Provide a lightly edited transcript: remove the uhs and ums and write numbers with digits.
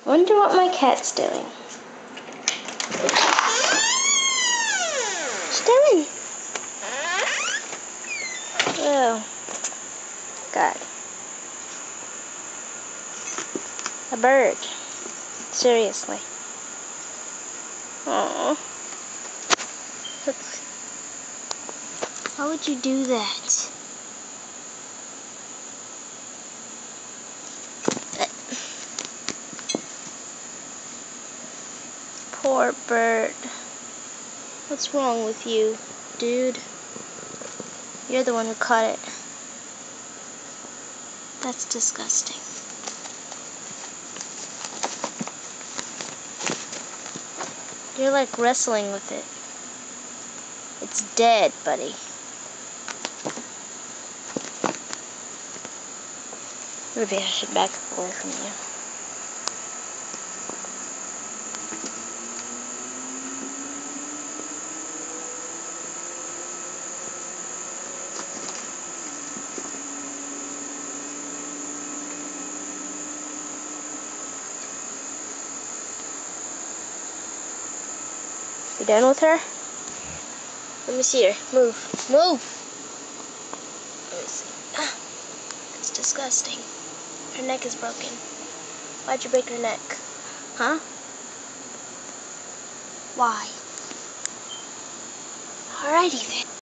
Wonder what my cat's doing. What's doing? Oh, God. A bird. Seriously. Aww. How would you do that? Poor bird. What's wrong with you, dude? You're the one who caught it. That's disgusting. You're like wrestling with it. It's dead, buddy. Maybe I should back away from you. You done with her? Let me see her. Move. Move! Let me see. It's disgusting. Her neck is broken. Why'd you break her neck? Huh? Why? Alrighty then.